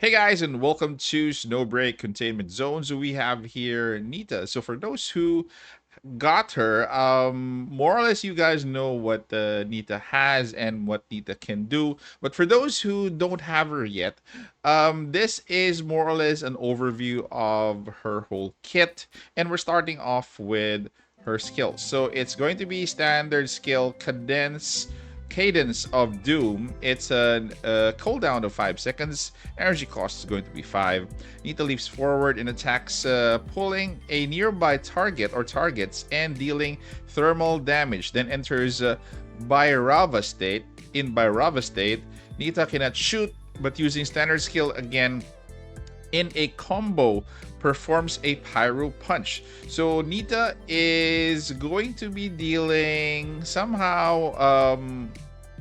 Hey guys, and welcome to Snowbreak Containment Zone. So we have here Nita. So for those who got her, more or less you guys know what Nita has and what Nita can do. But for those who don't have her yet, this is more or less an overview of her whole kit, and we're starting off with her skills. So it's going to be standard skill Cadence of Doom. It's a cooldown of 5 seconds. Energy cost is going to be 5. Nita leaps forward and attacks, pulling a nearby target or targets and dealing thermal damage. Then enters Bhairava state. In Bhairava state, Nita cannot shoot, but using standard skill again in a combo performs a pyro punch. So Nita is going to be dealing somehow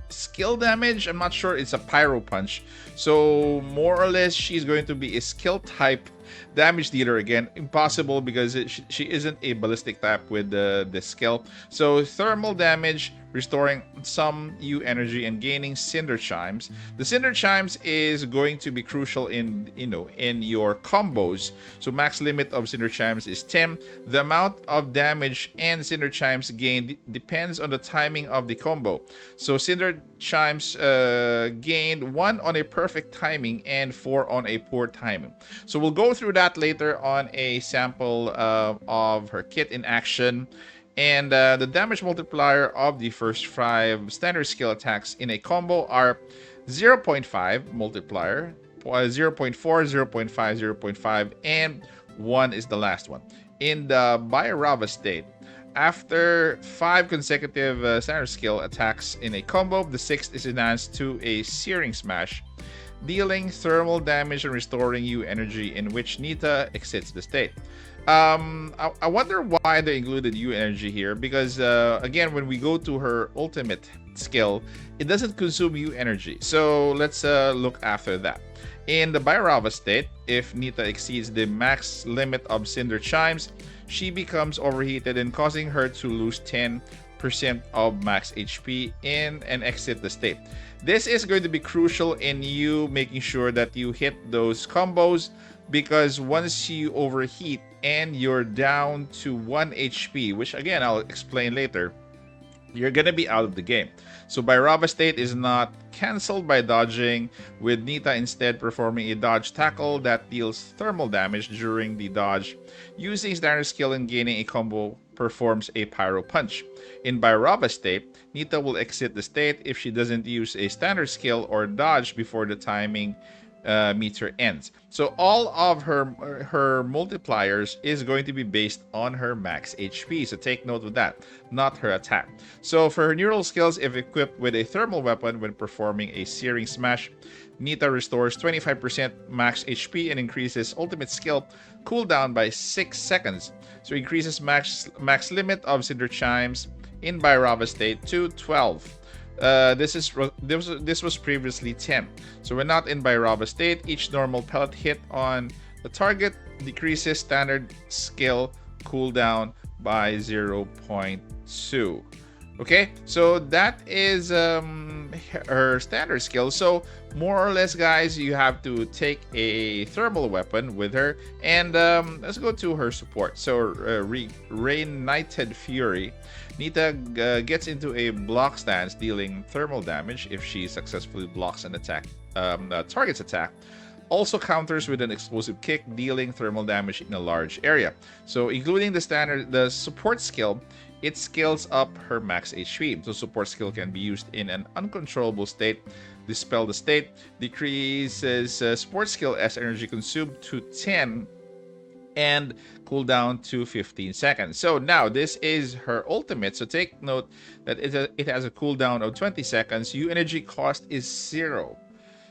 skill damage. I'm not sure. It's a pyro punch. So more or less she's going to be a skill type damage dealer again. Impossible because she isn't a ballistic type with the skill. So thermal damage, restoring some U energy and gaining Cinder Chimes. The Cinder Chimes is going to be crucial in in your combos. So max limit of Cinder Chimes is 10. The amount of damage and Cinder Chimes gained depends on the timing of the combo. So Cinder Chimes gained 1 on a perfect timing and 4 on a poor timing. So we'll go through that later on a sample of her kit in action. And the damage multiplier of the first 5 standard skill attacks in a combo are 0.5 multiplier, 0.4, 0.5, 0.5, and 1 is the last one. In the Bhairava state, after 5 consecutive standard skill attacks in a combo, the 6th is enhanced to a Searing Smash, dealing thermal damage and restoring U energy, in which Nita exits the state. I wonder why they included U energy here, because again, when we go to her ultimate skill, it doesn't consume U energy. So let's look after that. In the Bhairava state, if Nita exceeds the max limit of Cinder Chimes, she becomes overheated and causing her to lose 10% of max HP in and exit the state. This is going to be crucial in you making sure that you hit those combos, because once you overheat and you're down to 1 HP, which again I'll explain later, you're gonna be out of the game. So Bhairava state is not cancelled by dodging, with Nita instead performing a dodge tackle that deals thermal damage during the dodge. Using standard skill and gaining a combo performs a pyro punch. In Bhairava state, Nita will exit the state if she doesn't use a standard skill or dodge before the timing meter ends. So all of her multipliers is going to be based on her max HP. So take note of that, not her attack. So for her neural skills, if equipped with a thermal weapon when performing a Searing Smash, Nita restores 25% max HP and increases ultimate skill cooldown by 6 seconds. So increases max limit of Cinder Chimes in Bhairava state to 12. This was previously 10. So when not in Bhairava state, each normal pellet hit on the target decreases standard skill cooldown by 0.2. Okay, so that is her standard skill. So more or less, guys, you have to take a thermal weapon with her, and let's go to her support. So Reignited Fury, Nita gets into a block stance, dealing thermal damage if she successfully blocks an attack, target's attack. Also counters with an explosive kick, dealing thermal damage in a large area. So including the support skill, it scales up her max HP. So support skill can be used in an uncontrollable state. Dispel the state decreases support skill as energy consumed to 10 and cooldown to 15 seconds. So now this is her ultimate. So take note that it has a cooldown of 20 seconds. U energy cost is 0.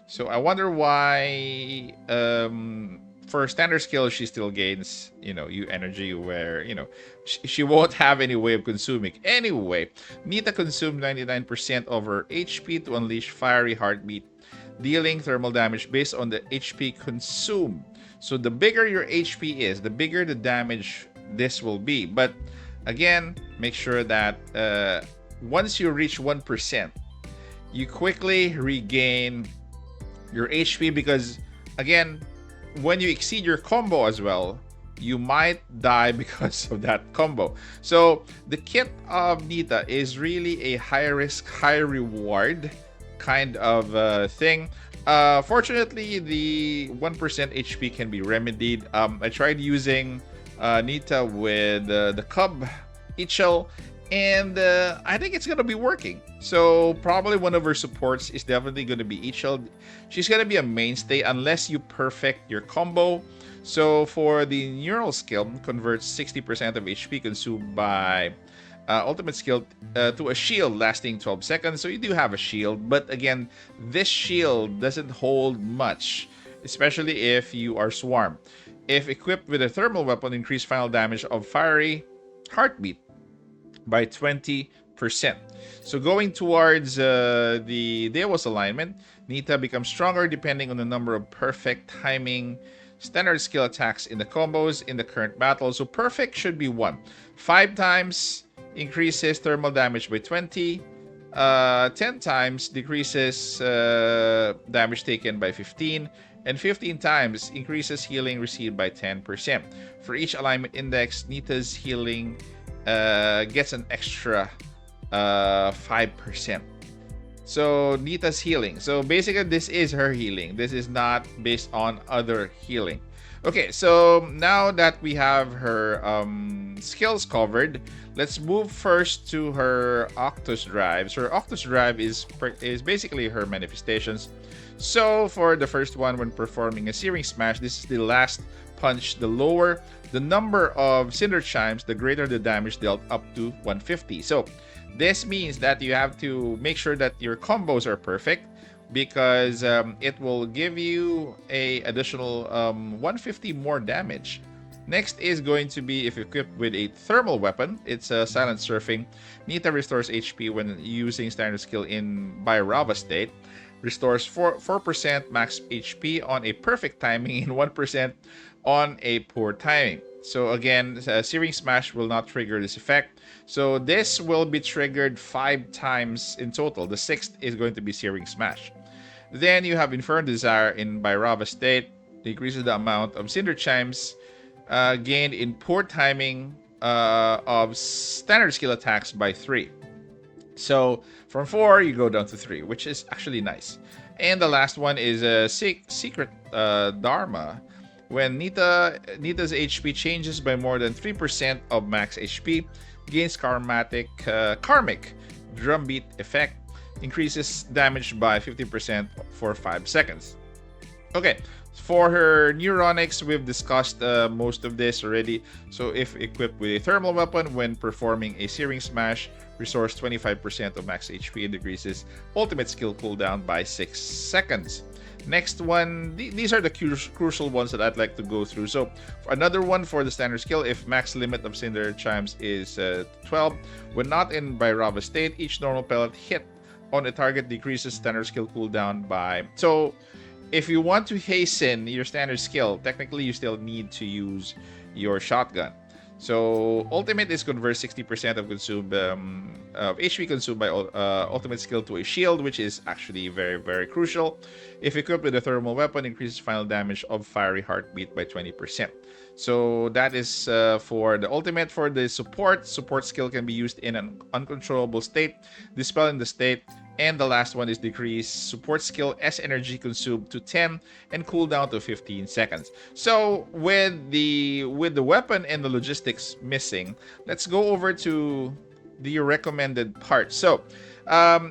So I wonder why for standard skill she still gains, U energy, where she won't have any way of consuming. Anyway, Nita consumed 99% of her HP to unleash Fiery Heartbeat, dealing thermal damage based on the HP consumed. So the bigger your HP is, the bigger the damage this will be. But again, make sure that once you reach 1%, you quickly regain your HP, because Again, when you exceed your combo as well, you might die because of that combo. So the kit of Nita is really a high risk, high reward kind of thing. Fortunately, the 1% HP can be remedied. I tried using Nita with the Cub Ichel, and I think it's gonna be working. So probably one of her supports is definitely gonna be Ichel. She's gonna be a mainstay unless you perfect your combo. So for the neural skill, converts 60% of HP consumed by ultimate skill to a shield lasting 12 seconds. So you do have a shield, but again, this shield doesn't hold much, especially if you are swarm. If equipped with a thermal weapon, increase final damage of fiery heartbeat by 20%. So going towards the Dewas alignment, Nita becomes stronger depending on the number of perfect timing standard skill attacks in the combos in the current battle. So perfect should be 1. 5 times increases thermal damage by 20. 10 times decreases damage taken by 15. And 15 times increases healing received by 10%. For each alignment index, Nita's healing gets an extra 5%. So Nita's healing. So basically, this is her healing. This is not based on other healing. Okay, so now that we have her skills covered, let's move first to her Auctus drive. So her Auctus drive is basically her manifestations. So for the first one, when performing a Searing Smash, this is the last punch. The lower the number of Cinder Chimes, the greater the damage dealt, up to 150. So this means that you have to make sure that your combos are perfect, because it will give you a additional 150 more damage. Next is going to be if equipped with a thermal weapon. It's a silent surfing. Nita restores HP when using standard skill in Bhairava state. Restores 4% max HP on a perfect timing and 1% on a poor timing. So again, Searing Smash will not trigger this effect. So this will be triggered 5 times in total. The 6th is going to be Searing Smash. Then you have Infernal Desire in Bhairava state. Decreases the amount of Cinder Chimes gained in poor timing of standard skill attacks by 3. So from 4 you go down to 3, which is actually nice. And the last one is a Secret Dharma. When Nita's HP changes by more than 3% of max HP, gains karmic drumbeat effect, increases damage by 50% for 5 seconds. Okay, for her neuronics, we've discussed most of this already. So if equipped with a thermal weapon, when performing a Searing Smash, restores 25% of max HP and decreases ultimate skill cooldown by 6 seconds. Next one, these are the crucial ones that I'd like to go through. So another one for the standard skill, if max limit of Cinder Chimes is 12, when not in Bhairava state, each normal pellet hit on a target decreases standard skill cooldown by... So if you want to hasten your standard skill, technically you still need to use your shotgun. So ultimate is convert 60% of consumed of HP consumed by ultimate skill to a shield, which is actually very, very crucial. If equipped with a thermal weapon, increases final damage of fiery heartbeat by 20%. So that is for the ultimate. For the support skill can be used in an uncontrollable state, dispel in the state, and the last one is decrease support skill S energy consumed to 10 and cooldown to 15 seconds. So with the weapon and the logistics missing, let's go over to the recommended parts. So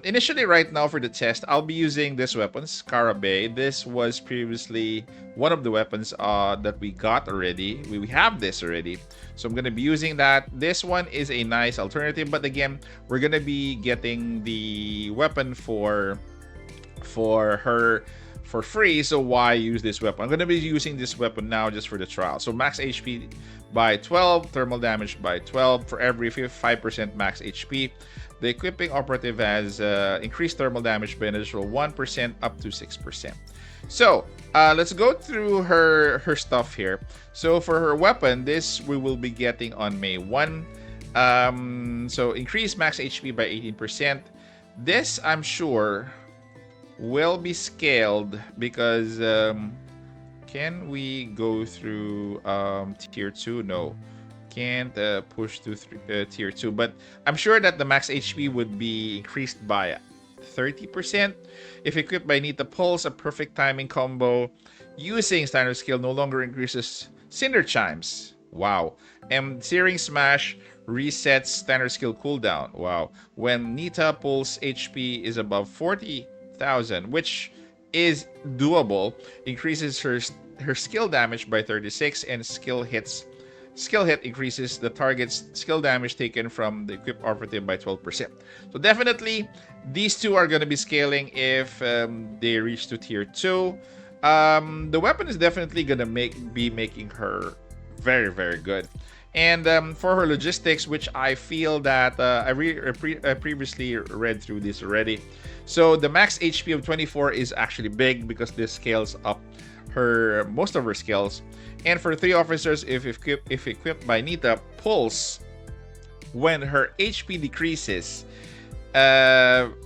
initially, right now for the test, I'll be using this weapon, Scarabée. This was previously one of the weapons that we got already. We have this already, so I'm going to be using that. This one is a nice alternative, but again, we're going to be getting the weapon for her for free, so why use this weapon? I'm going to be using this weapon now just for the trial. So max HP by 12, thermal damage by 12 for every 5% max HP. The equipping operative has increased thermal damage by an additional 1% up to 6%. So let's go through her stuff here. So for her weapon, this we will be getting on May 1. So increase max HP by 18%. This I'm sure will be scaled because Can we go through tier 2? No. Can't push to tier 2. But I'm sure that the max HP would be increased by 30%. If equipped by Nita-Pulse, a perfect timing combo using standard skill no longer increases Cinder Chimes. Wow. And Searing Smash resets standard skill cooldown. Wow. When Nita-Pulse HP is above 40,000, which is doable, increases her skill damage by 36 and skill hit increases the target's skill damage taken from the equipped operative by 12%. So definitely, these two are going to be scaling if they reach to tier 2. The weapon is definitely going to be making her very, very good. And for her logistics, which I feel that I previously read through this already. So the max HP of 24 is actually big because this scales up most of her skills. And for 3 officers, if equipped by Nita-Pulse, when her HP decreases,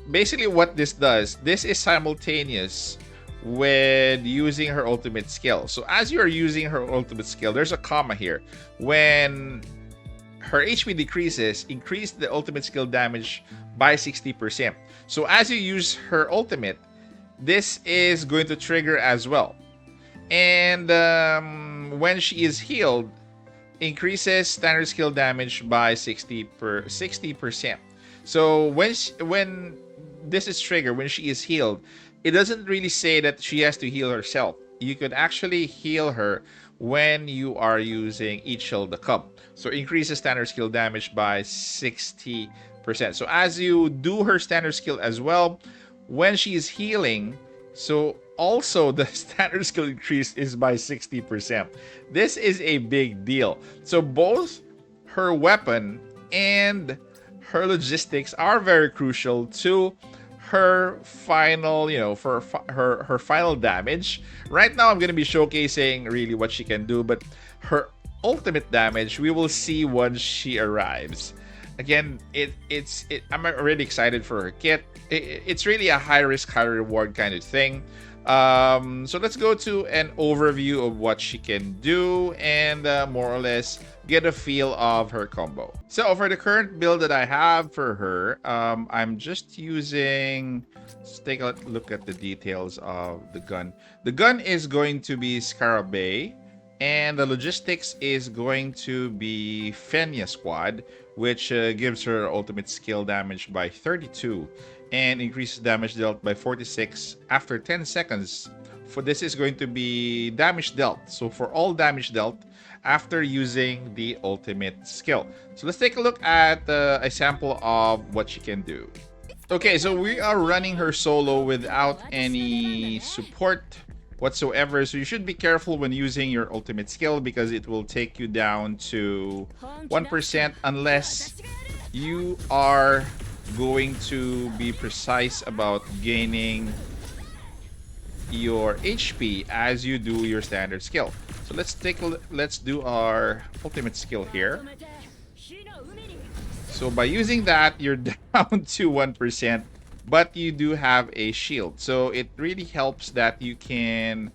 basically what this does, this is simultaneous with using her ultimate skill. So as you are using her ultimate skill, there's a comma here. When her HP decreases, increase the ultimate skill damage by 60%. So as you use her ultimate, this is going to trigger as well. And when she is healed, increases standard skill damage by 60%. So when this is triggered, when she is healed, it doesn't really say that she has to heal herself. You could actually heal her when you are using Eat Shield the Cub. So increases standard skill damage by 60%. So as you do her standard skill as well, when she is healing, so also the standard skill increase is by 60%. This is a big deal. So both her weapon and her logistics are very crucial to her final, for her final damage. Right now, I'm going to be showcasing really what she can do, but her ultimate damage, we will see once she arrives. Again, I'm already excited for her kit. It's really a high risk, high reward kind of thing. So let's go to an overview of what she can do and more or less get a feel of her combo. So for the current build that I have for her, I'm just using, let's take a look at the details of the gun. The gun is going to be Scarabée, and the logistics is going to be Fenya Squad, which gives her ultimate skill damage by 32 and increases damage dealt by 46 after 10 seconds. For this is going to be damage dealt. So for all damage dealt after using the ultimate skill. So let's take a look at a sample of what she can do. Okay, so we are running her solo without any support whatsoever. So you should be careful when using your ultimate skill because it will take you down to 1% unless you are going to be precise about gaining your HP as you do your standard skill. So let's do our ultimate skill here. So by using that, you're down to 1%, but you do have a shield. So it really helps that you can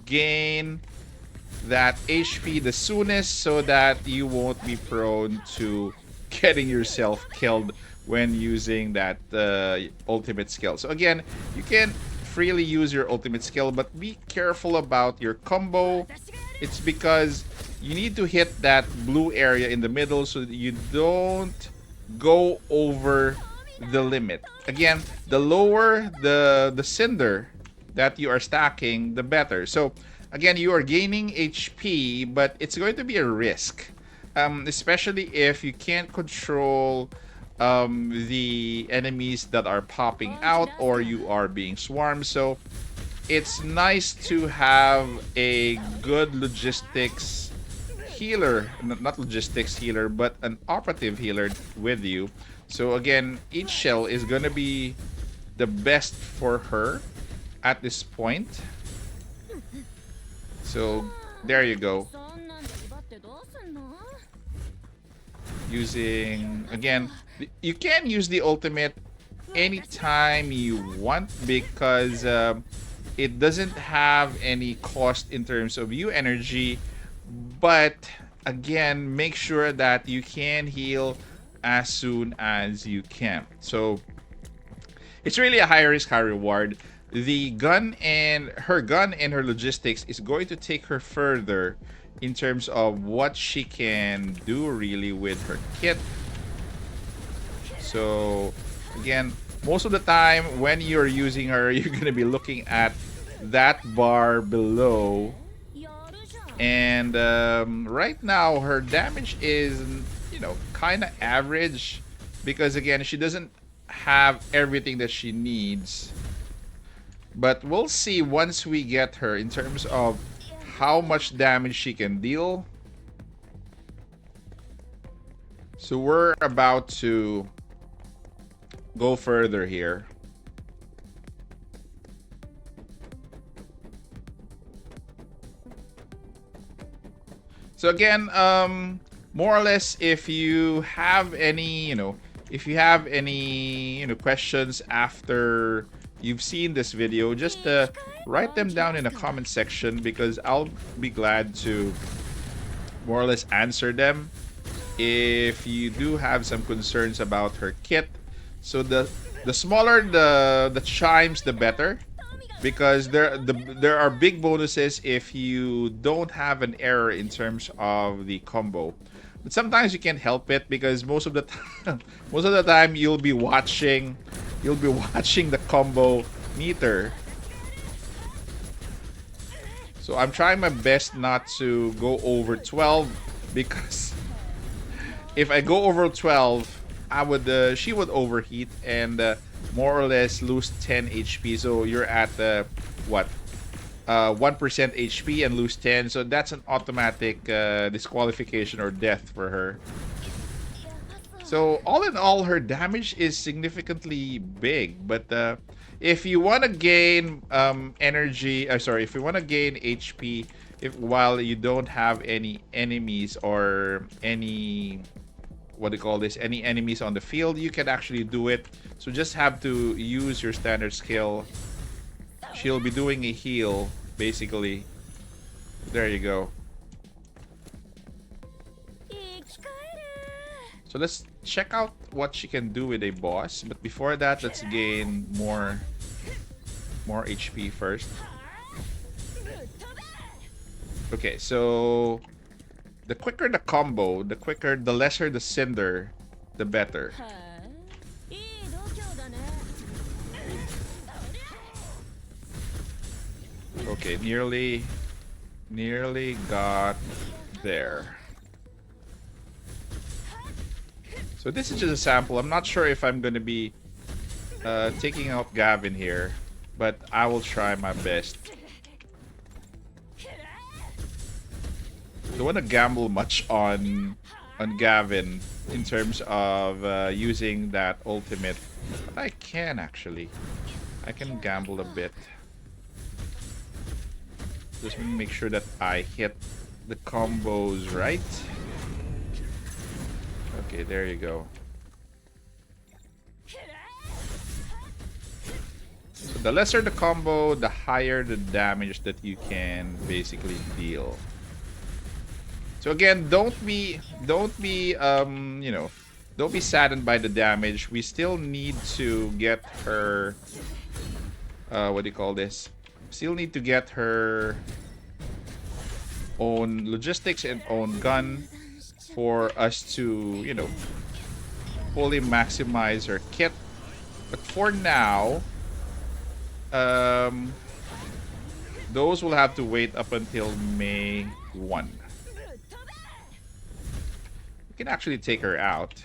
gain that HP the soonest so that you won't be prone to getting yourself killed when using that ultimate skill. So again, you can freely use your ultimate skill, but be careful about your combo. It's because you need to hit that blue area in the middle so that you don't go over the limit. Again, the lower the cinder that you are stacking, the better. So again, you are gaining HP, but it's going to be a risk. Especially if you can't control the enemies that are popping out or you are being swarmed. So it's nice to have a good logistics healer, not logistics healer, but an operative healer with you. So again, each shell is going to be the best for her at this point. So there you go. Using, again, you can use the ultimate anytime you want because It doesn't have any cost in terms of you energy, but again, make sure that you can heal as soon as you can. So it's really a high risk, high reward. The gun and her logistics is going to take her further in terms of what she can do really with her kit. So again, most of the time when you're using her, you're going to be looking at that bar below. And right now her damage is, you know, kind of average, because again, she doesn't have everything that she needs. But we'll see once we get her in terms of how much damage she can deal. So we're about to go further here. So again, more or less, if you have any, if you have any, questions after you've seen this video, just write them down in the comment section, because I'll be glad to more or less answer them. If you do have some concerns about her kit, so the smaller the chimes, the better, because there are big bonuses if you don't have an error in terms of the combo. But sometimes you can't help it, because most of the time you'll be watching the combo meter. So I'm trying my best not to go over 12, because if I go over 12, she would overheat and more or less lose 10 HP. So you're at what, 1% HP and lose 10. So that's an automatic disqualification or death for her. So all in all, her damage is significantly big. But if you want to gain if you want to gain HP, while you don't have any enemies or any any enemies on the field, you can actually do it. So just have to use your standard skill. She'll be doing a heal, basically. There you go. So let's check out what she can do with a boss. But before that, let's gain more HP first. Okay, so the quicker the combo, the lesser the cinder, the better. Okay, nearly got there. So this is just a sample. I'm not sure if I'm going to be taking out Gavin here, but I will try my best. Don't want to gamble much on Gavin in terms of using that ultimate, but I can actually. I can gamble a bit. Just make sure that I hit the combos right. Okay, there you go. So the lesser the combo, the higher the damage that you can basically deal. So again, don't be saddened by the damage. We still need to get her what do you call this? Still need to get her own logistics and own gun for us to, fully maximize her kit. But for now, those will have to wait up until May 1. We can actually take her out.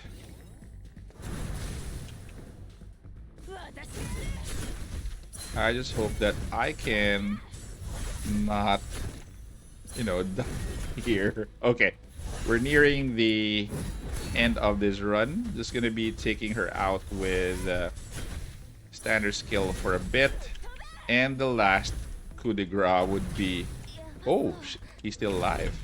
I just hope that I can not, die here. Okay, we're nearing the end of this run. Just gonna be taking her out with standard skill for a bit, and the last coup de grace would be, oh, he's still alive.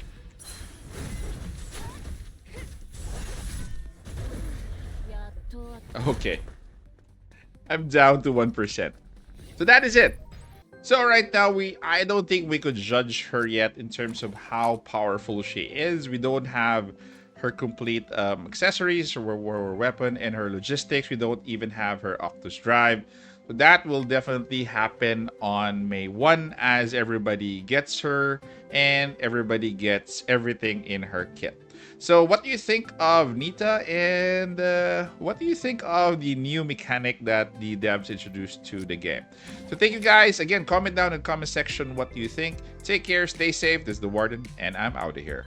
Okay, I'm down to 1%. So that is it. So right now, I don't think we could judge her yet in terms of how powerful she is. We don't have her complete accessories or her weapon and her logistics. We don't even have her Auctus drive. So that will definitely happen on May 1 as everybody gets her and everybody gets everything in her kit. So, what do you think of Nita, and what do you think of the new mechanic that the devs introduced to the game? So, thank you guys. Again, comment down in the comment section what do you think. Take care, stay safe. This is the Warden, and I'm out of here.